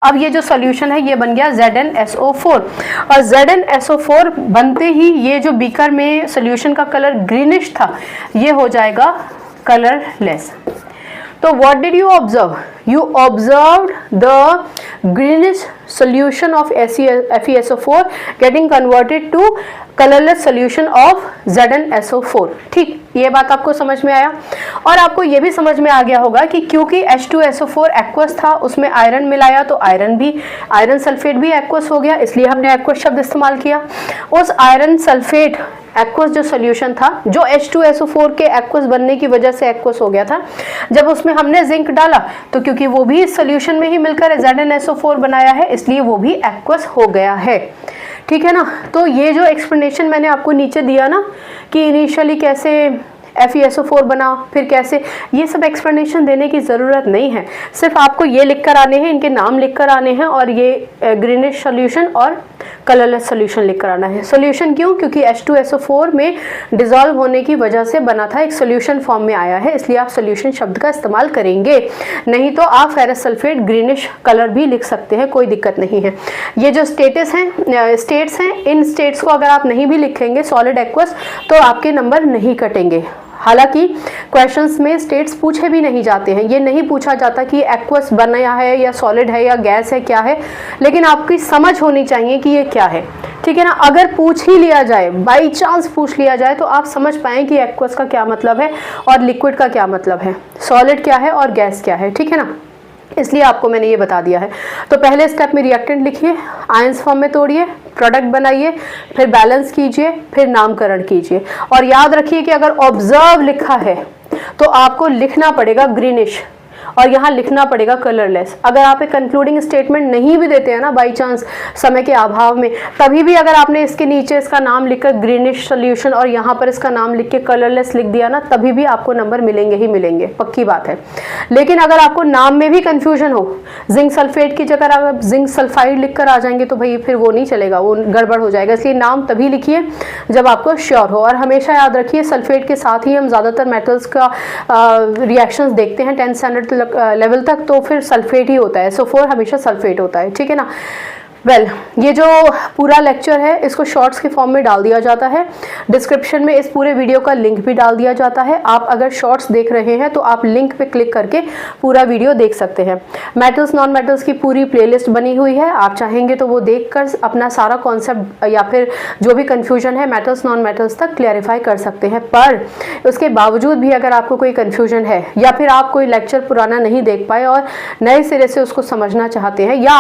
अब ये जो सॉल्यूशन है ये बन गया ZnSO4 और ZnSO4 बनते ही ये जो बीकर में सॉल्यूशन का कलर ग्रीनिश था ये हो जाएगा कलरलेस। तो what did you observe? You observed the greenish solution of FeSO4 getting converted to colorless solution of ZnSO4। ठीक, ये बात आपको समझ में आया। और आपको ये भी समझ में आ गया होगा कि क्योंकि H2SO4 एक्वस था, उसमें आयरन मिलाया तो आयरन सल्फेट भी एक्वस हो गया, इसलिए हमने एक्वस शब्द इस्तेमाल किया। उस आयरन सल्फेट एक्वस जो सोल्यूशन था, जो H2SO4 के एक्वस बनने की वजह से एक्वस हो गया था, जब उसमें हमने जिंक डाला तो क्योंकि वो भी इस सोल्यूशन में ही मिलकर ZnSO4 बनाया है, इसलिए वो भी एक्वस हो गया है। ठीक है ना। तो ये जो एक्सप्लेनेशन मैंने आपको नीचे दिया ना कि इनिशियली कैसे FeSO4 बना, फिर कैसे, ये सब एक्सप्लेनेशन देने की ज़रूरत नहीं है। सिर्फ आपको ये लिख कर आने हैं, इनके नाम लिख कर आने हैं और ये ग्रीनिश सोल्यूशन और कलरलेस सोल्यूशन लिख कर आना है। सोल्यूशन क्यों? क्योंकि H2SO4 में डिजॉल्व होने की वजह से बना था, एक सोल्यूशन फॉर्म में आया है, इसलिए आप सोल्यूशन शब्द का इस्तेमाल करेंगे। नहीं तो आप फेरस सल्फेट ग्रीनिश कलर भी लिख सकते हैं, कोई दिक्कत नहीं है। ये जो स्टेट्स हैं, इन स्टेट्स को अगर आप नहीं भी लिखेंगे सॉलिड एक्वस तो आपके नंबर नहीं कटेंगे। हालांकि क्वेश्चंस में स्टेट्स पूछे भी नहीं जाते हैं, ये नहीं पूछा जाता कि एक्वस बना है या सॉलिड है या गैस है, क्या है, लेकिन आपकी समझ होनी चाहिए कि ये क्या है। ठीक है ना। अगर पूछ ही लिया जाए, बाई चांस पूछ लिया जाए, तो आप समझ पाएँ कि एक्वस का क्या मतलब है और लिक्विड का क्या मतलब है, सॉलिड क्या है और गैस क्या है। ठीक है ना, इसलिए आपको मैंने ये बता दिया है। तो पहले स्टेप में रिएक्टेंट लिखिए, आयंस फॉर्म में तोड़िए, प्रोडक्ट बनाइए, फिर बैलेंस कीजिए, फिर नामकरण कीजिए। और याद रखिए कि अगर ऑब्जर्व लिखा है तो आपको लिखना पड़ेगा ग्रीनिश और यहाँ लिखना पड़ेगा कलरलेस। अगर आप एक कंक्लूडिंग स्टेटमेंट नहीं भी देते हैं ना बाई चांस समय के अभाव में, तभी भी अगर आपने इसके नीचे इसका नाम लिखकर ग्रीनिश सोल्यूशन और यहाँ पर इसका नाम लिख के कलरलेस लिख दिया ना, तभी भी आपको नंबर मिलेंगे ही मिलेंगे, पक्की बात है। लेकिन अगर आपको नाम में भी कन्फ्यूजन हो, जिंक सल्फेट की जगह आप जिंक सल्फाइड लिख कर आ जाएंगे तो भाई फिर वो नहीं चलेगा, वो गड़बड़ हो जाएगा। इसलिए नाम तभी लिखिए जब आपको श्योर हो। और हमेशा याद रखिए सल्फेट के साथ ही हम ज़्यादातर मेटल्स का रिएक्शंस देखते हैं 10th स्टैंडर्ड लेवल तक, तो फिर सल्फेट ही होता है, SO4 हमेशा सल्फेट होता है। ठीक है ना। ये जो पूरा लेक्चर है इसको शॉर्ट्स के फॉर्म में डाल दिया जाता है, डिस्क्रिप्शन में इस पूरे वीडियो का लिंक भी डाल दिया जाता है। आप अगर शॉर्ट्स देख रहे हैं तो आप लिंक पे क्लिक करके पूरा वीडियो देख सकते हैं। मेटल्स नॉन मेटल्स की पूरी प्लेलिस्ट बनी हुई है, आप चाहेंगे तो वो देखकर अपना सारा कॉन्सेप्ट या फिर जो भी कन्फ्यूजन है मेटल्स नॉन मेटल्स तक क्लैरिफाई कर सकते हैं। पर उसके बावजूद भी अगर आपको कोई कन्फ्यूजन है या फिर आप कोई लेक्चर पुराना नहीं देख पाए और नए सिरे से उसको समझना चाहते हैं, या